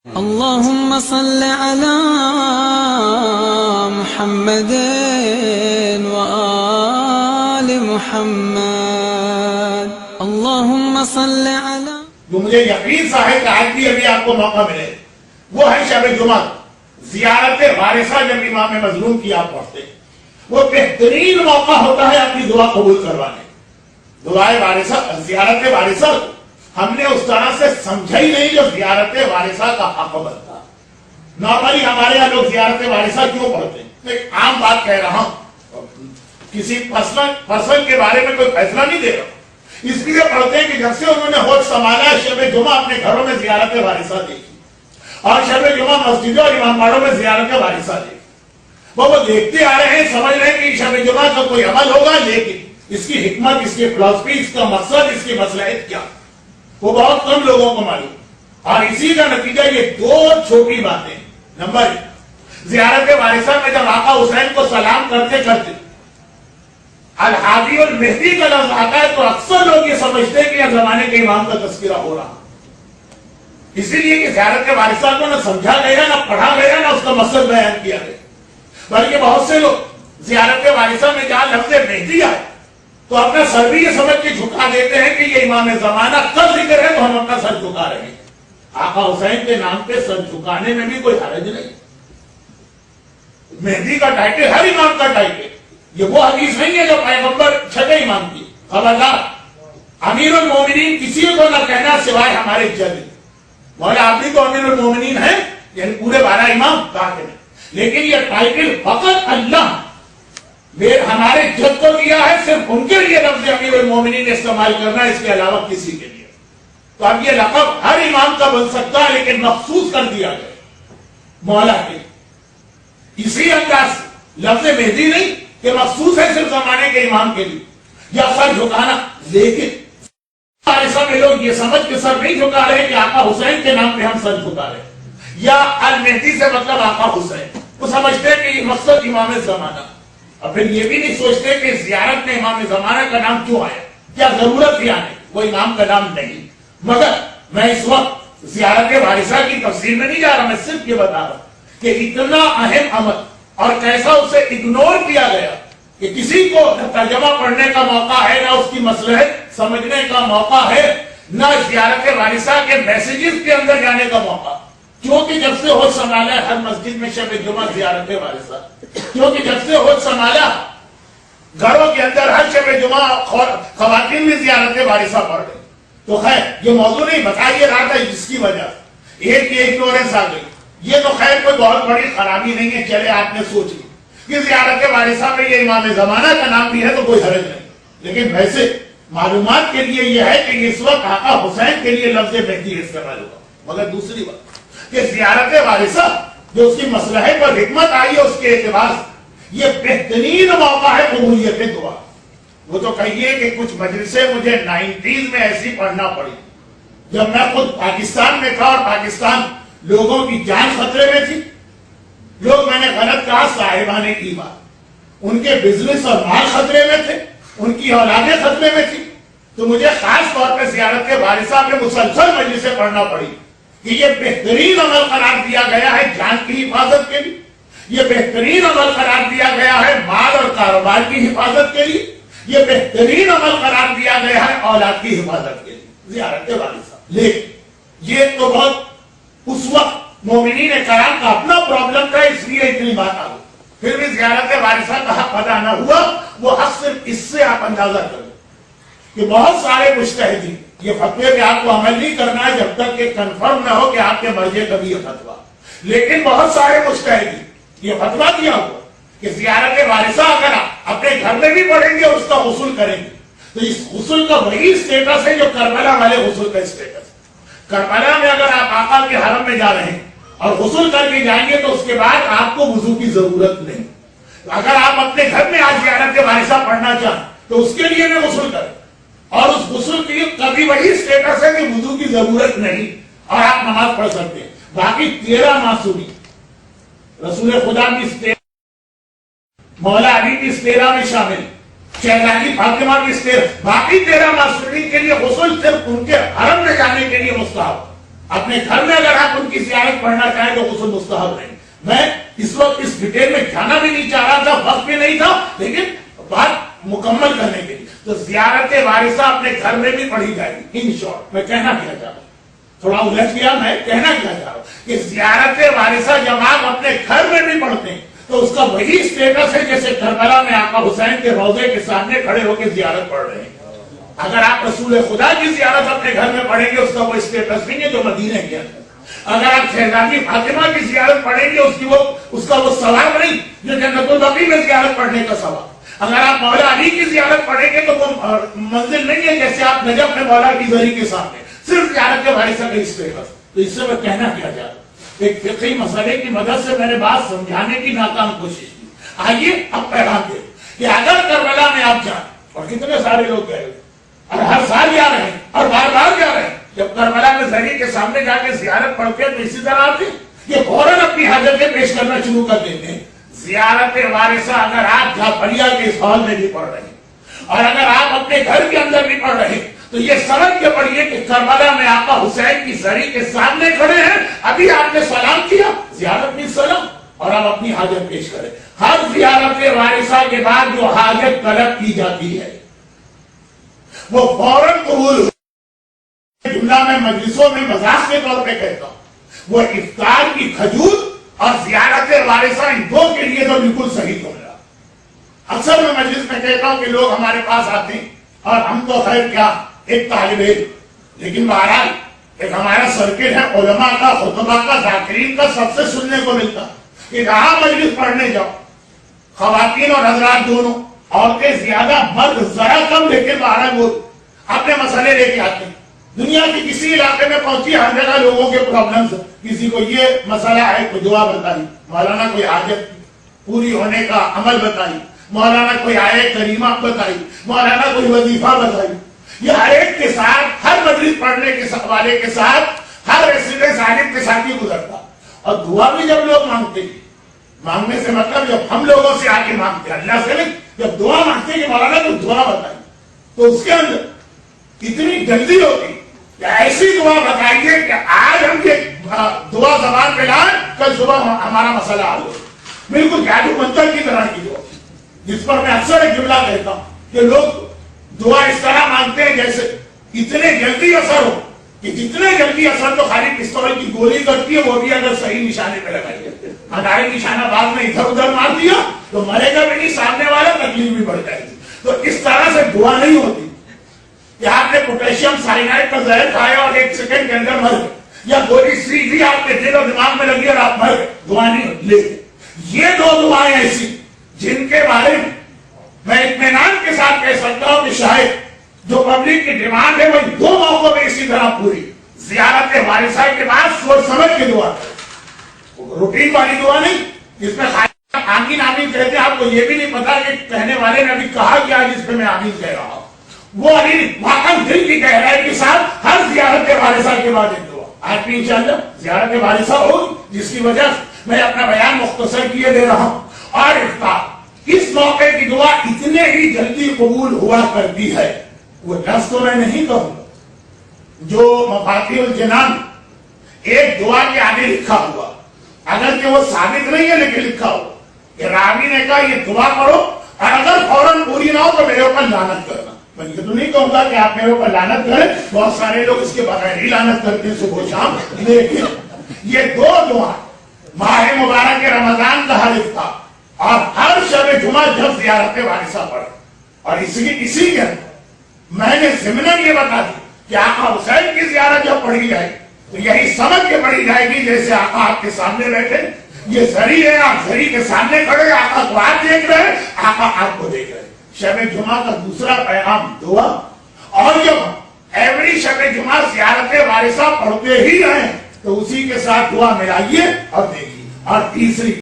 اللهم صل على محمد وآل محمد اللهم صل على جو مجھے یقین ہے کہ آج بھی ابھی آپ کو موقع ملے وہ ہے شب جمعہ زیارت وارثہ جب امام مظلوم کی آپ پڑھتے ہیں وہ بہترین موقع ہوتا ہے اپنی دعا قبول کروانے دعائے وارثہ زیارت وارثہ ہم نے اس طرح سے سمجھا ہی نہیں جو زیارت وارثہ کا حق بنتا نارملی ہمارے یہاں لوگ زیارت وارثہ کیوں پڑھتے ہیں ایک عام بات کہہ رہا ہوں کسی پرسن کے بارے میں کوئی فیصلہ نہیں دے رہا اس لیے پڑھتے ہیں کہ جب سے انہوں نے ہوش سنبھالا شب جمعہ اپنے گھروں میں زیارت وارثہ دیکھی اور شب جمعہ مسجدوں اور امام باڑوں میں زیارت وارثہ دیکھی وہ دیکھتے آ رہے ہیں سمجھ رہے ہیں کہ شب جمعہ کا کوئی عمل ہوگا لیکن اس کی حکمت اس کی فلسفی اس کا مقصد اس کی مصلحت کیا وہ بہت کم لوگوں کو معلوم اور اسی کا نتیجہ یہ دو چھوٹی باتیں نمبر ایک زیارت وارثہ میں جب آقا حسین کو سلام کرتے کرتے الحادی المہدی کا لفظ آتا ہے تو اکثر لوگ یہ سمجھتے ہیں کہ یہ زمانے کے امام کا تذکرہ ہو رہا اسی لیے کہ زیارت وارثہ کو نہ سمجھا گیا نہ پڑھا گیا نہ اس کا مقصد بیان کیا گیا بلکہ بہت سے لوگ زیارت وارثہ میں جہاں لفظ مہدی آئے تو اپنا سر بھی یہ سمجھ کے جھکا دیتے ہیں کہ یہ امام زمانہ کا ذکر ہے تو ہم اپنا سر جھکا رہے ہیں آقا حسین کے نام پہ سر جھکانے میں بھی کوئی حرج نہیں مہدی کا ٹائٹل ہر امام کا ٹائٹل یہ وہ حدیث نہیں ہے جو پیغمبر چھٹے امام کی خبردار امیر المومنین کسی کو نہ کہنا سوائے ہمارے جد مولا آپ بھی تو امیر المومنین ہیں یعنی پورے 12 امام کہا کہ نہیں لیکن یہ ٹائٹل فقط اللہ ہمارے جد کو دیا ہے صرف ان کے لیے لفظ امیر المومنین استعمال کرنا اس کے علاوہ کسی کے لیے تو اب یہ لقب ہر امام کا بن سکتا ہے لیکن مخصوص کر دیا گیا مولا کے اسی انداز لفظ مہدی نہیں کہ مخصوص ہے صرف زمانے کے امام کے لیے یا سر جھکانا لیکن وارثہ میں لوگ یہ سمجھ کے سر نہیں جھکا رہے کہ آقا حسین کے نام پہ ہم سر جھکا رہے یا المہدی سے مطلب آقا حسین وہ سمجھتے ہیں کہ یہ مقصد امام زمانہ اور پھر یہ بھی نہیں سوچتے کہ زیارت میں امام زمانہ کا نام کیوں آیا کیا ضرورت تھی آنے وہ امام کا نام نہیں مگر میں اس وقت زیارت وارثہ کی تفصیل میں نہیں جا رہا میں صرف یہ بتا رہا ہوں کہ اتنا اہم عمل اور کیسا اسے اگنور کیا گیا کہ کسی کو نہ ترجمہ پڑھنے کا موقع ہے نہ اس کی مصلحت سمجھنے کا موقع ہے نہ زیارت وارثہ کے میسیجز کے اندر جانے کا موقع کیونکہ جب سے ہوش سنبھالا ہے ہر مسجد میں شب جمعہ زیارت وارثہ کیونکہ جب سے ہوش سنبھالا گھروں کے اندر ہر شب جمعہ خواتین بھی زیارت وارثہ پڑھ رہے تو خیر یہ موضوع نہیں بتائیے رہا تھا جس کی وجہ ایک کی اگنورنس آ گئی یہ تو خیر کوئی بہت بڑی خرابی نہیں ہے چلے آپ نے سوچ لی کہ زیارت وارثہ میں یہ امام زمانہ کا نام بھی ہے تو کوئی حرج نہیں لیکن ویسے معلومات کے لیے یہ ہے کہ اس وقت آقا حسین کے لیے لفظ مہدی استعمال ہوگا مگر دوسری بات کہ زیارت وارثہ جو اس کی مصلحت اور حکمت آئی ہے اس کے اعتبار سے یہ بہترین موقع ہے قبولیت دعا وہ تو کہیے کہ کچھ مجلسیں مجھے 90s میں ایسی پڑھنا پڑی جب میں خود پاکستان میں تھا اور پاکستان لوگوں کی جان خطرے میں تھی لوگ میں نے غلط کہا صاحبان ایمان ان کے بزنس اور مال خطرے میں تھے ان کی اولادیں خطرے میں تھی تو مجھے خاص طور پہ زیارت وارثہ میں مسلسل مجلسیں پڑھنا پڑی کہ یہ بہترین عمل قرار دیا گیا ہے جان کی حفاظت کے لیے یہ بہترین عمل قرار دیا گیا ہے مال اور کاروبار کی حفاظت کے لیے یہ بہترین عمل قرار دیا گیا ہے اولاد کی حفاظت کے لیے زیارت وارثہ لیکن یہ تو بہت اس وقت مومنین کرام کا اپنا پرابلم تھا اس لیے اتنی بات آ گئی پھر بھی زیارت وارثہ کا حق ادا نہ ہوا وہ حق صرف اس سے آپ اندازہ کریں کہ بہت سارے مجتہدین یہ فتوے پہ آپ کو عمل نہیں کرنا ہے جب تک کہ کنفرم نہ ہو کہ آپ کے مرجع کبھی یہ فتوا لیکن بہت سارے مجتہدین یہ فتوا دیا ہوا کہ زیارت وارثہ اگر آپ اپنے گھر میں بھی پڑھیں گے اور اس کا غسل کریں گے تو اس غسل کا وہی اسٹیٹس ہے جو کربلا والے غسل کا اسٹیٹس کربلا میں اگر آپ آقا کے حرم میں جا رہے ہیں اور غسل کر کے جائیں گے تو اس کے بعد آپ کو وضو کی ضرورت نہیں اگر آپ اپنے گھر میں آج زیارت وارثہ پڑھنا چاہیں تو اس کے لیے بھی غسل کریں اور اس غسل کی کبھی وہی اسٹیٹس ہے کہ وضو کی ضرورت نہیں اور آپ نماز پڑھ سکتے ہیں باقی 13 معصومی رسول خدا کی 13 مولا علی کی 13 میں شامل شہزادی فاطمہ کی 13 باقی 13 معصومین کے لیے غسل صرف ان کے حرم میں جانے کے لیے مستحب اپنے گھر میں اگر آپ ان کی زیارت پڑھنا چاہیں تو غسل مستحب نہیں. میں اس وقت اس ڈیٹیل میں جانا بھی نہیں چاہ رہا تھا, وقت بھی نہیں تھا, لیکن بات مکمل کرنے کے لیے تو زیارت وارثہ اپنے گھر میں بھی پڑھی جائے گی. ان شارٹ میں کہنا کیا چاہ رہا ہوں, تھوڑا الجھ گیا, میں کہنا کیا چاہ رہا ہوں کہ زیارت وارثہ جب آپ اپنے گھر میں بھی پڑھتے ہیں تو اس کا وہی اسٹیٹس ہے جیسے کربلا میں آقا حسین کے روضے کے سامنے کھڑے ہو کے زیارت پڑھ رہے ہیں. اگر آپ رسول خدا کی زیارت اپنے گھر میں پڑھیں گے اس کا وہ اسٹیٹس نہیں ہے جو مدینے کے اندر. اگر آپ شہزادی فاطمہ کی زیارت پڑھیں گے اس کا وہ ثواب نہیں جو جنت البقیع میں زیارت پڑھنے کا ثواب. اگر آپ مولا علی کی زیارت پڑھیں گے تو وہ منزل نہیں ہے جیسے آپ نجف میں مولا کی زری کے سامنے, صرف زیارت کے وارثہ کا اسٹیٹس. تو اس سے میں کہنا کیا چاہ رہا ہوں, ایک فقہی مسئلے کی مدد سے میں نے بات سمجھانے کی ناکام کوشش کی. آئیے اب پیغام دے کہ اگر کربلا میں آپ جائیں, اور کتنے سارے لوگ گئے اور ہر سال جا رہے ہیں اور بار بار جا رہے ہیں, جب کربلا میں زری کے سامنے جا کے زیارت پڑھتے ہیں تو اسی طرح آتے ہیں یہ فوراً اپنی حاجتیں پیش کرنا شروع کر دیتے ہیں. زیارت وارثہ اگر آپ جعفریہ کے اس ہال میں بھی پڑھ رہے ہیں اور اگر آپ اپنے گھر کے اندر بھی پڑھ رہے ہیں تو یہ سمجھ کے پڑھیے کہ کربلا میں آقا حسین کی زری کے سامنے کھڑے ہیں, ابھی آپ نے سلام کیا, زیارت بھی سلام, اور آپ اپنی حاجت پیش کریں. ہر زیارت وارثہ کے بعد جو حاجت طلب کی جاتی ہے وہ فوراً قبول ہو. جملہ میں مجلسوں میں مذاق کے طور پہ کہتا ہوں, وہ افطار کی کھجور اور زیارت وارثہ ان دو کے لیے تو بالکل صحیح جملہ. اکثر میں مجلس میں کہتا ہوں کہ لوگ ہمارے پاس آتے ہیں اور ہم تو خیر کیا ایک طالب علم, لیکن بہرحال ایک ہمارا سرکل ہے علماء کا, خطبہ کا, ذاکرین کا, سب سے سننے کو ملتا کہ جہاں مجلس پڑھنے جاؤ خواتین اور حضرات دونوں, عورتیں زیادہ مرد ذرا کم, لیکن بہرحال وہ اپنے مسئلے لے کے آتے ہیں. دنیا کے کسی علاقے میں پہنچی ہر جگہ لوگوں کے پرابلمز, کسی کو یہ مسئلہ ہے کوئی دعا بتائی, مولانا کوئی حاجت پوری ہونے کا عمل بتائی, مولانا کوئی آیت کریمہ بتائی, مولانا کوئی وظیفہ بتائی. یہ ہر ایک کے ساتھ, ہر مجلس پڑھنے کے والے کے ساتھ, ہر ریسیڈنس عالم کے ساتھ ہی گزرتا. اور دعا بھی جب لوگ مانگتے ہیں, مانگنے سے مطلب جب ہم لوگوں سے آ کے مانگتے ہیں, اللہ سے نہیں, جب دعا مانگتے ہیں کہ مولانا کوئی دعا بتائی تو اس کے اندر اتنی جلدی ہوتی کہ ایسی دعا بتائیے کہ آج ہم یہ دعا زبان پہ لائیں, کل صبح ہمارا مسئلہ حل ہو. بالکل جادو منتر کی طرح کی دعا, جس پر میں اکثر ایک جملہ کہتا ہوں کہ لوگ دعا اس طرح مانگتے ہیں جیسے اتنے جلدی اثر ہو کہ جتنے جلدی اثر تو خالی پستول کی گولی کرتی ہے وہ بھی اگر صحیح نشانے پہ لگائی ہے, ہمارے نشانہ باز میں ادھر ادھر مار دیا تو مرے گا بھی نہیں, سامنے والا تکلیف بھی بڑھ جائے گی. تو اس طرح سے دعا نہیں ہوتی کہ آپ نے پوٹیشیم سائنائڈ کا زہر کھایا اور ایک سیکنڈ کے اندر مر گئے, یا گولی سیدھی آپ کے دل اور دماغ میں لگی اور آپ مر گئے. دعا نہیں ہوتی. یہ دو دعائیں ایسی جن کے بارے میں اطمینان کے ساتھ کہہ سکتا ہوں کہ شاید جو پبلک کی ڈیمانڈ ہے وہ دو موقعوں میں اسی طرح پوری. زیارت وارثہ کے بعد سوچ سمجھ کے دعا, روٹین والی دعا نہیں جس میں آمین آمین کہتے ہیں, آپ کو یہ بھی نہیں پتا کہ کہنے والے نے ابھی کہا کیا جس پہ میں آمین کہہ رہا ہوں. وہ ابھی واقعا دل کی گہرائی کے ساتھ ہر زیارت وارثہ کے بعد ایک دعا. آج بھی انشاءاللہ زیارت وارثہ ہوگی جس کی وجہ میں اپنا بیان مختصر کیے دے رہا ہوں. اور اس موقع کی دعا اتنے ہی جلدی قبول ہوا کرتی ہے, وہ لفظ تو میں نہیں کہوں جو مفاتیح الجنان ایک دعا کے آگے لکھا ہوا, اگرچہ وہ ثابت نہیں ہے لیکن لکھا ہوا کہ راوی نے کہا یہ دعا پڑھو اور اگر فوراً پوری نہ ہو تو میرے اوپر لعنت کرنا. میں یہ تو نہیں کہوں گا کہ آپ میرے اوپر لعنت کریں, بہت سارے لوگ اس کے بغیر ہی لعنت کرتے ہیں صبح شام, لیکن یہ دو دعا ماہ مبارک رمضان کا حلف تھا اور ہر شب جمعہ جب زیارت وارثہ پڑھے. اور اسی کے میں نے ضمناً یہ بتا دی کہ آقا حسین کی زیارت جب پڑھی جائے تو یہی سمجھ کے پڑھی جائے گی جیسے آقا آپ کے سامنے بیٹھے, یہ زری ہے, آپ زری کے سامنے کھڑے, آقا کو آپ دیکھ رہے ہیں, آقا آپ کو دیکھ رہے ہیں. شب جمعہ کا دوسرا پیغام دعا, اور جب ایوری شب جمعہ زیارت وارثہ پڑھتے ہی رہیں تو اسی کے ساتھ دعا ملائیے اور دیکھیے. اور تیسری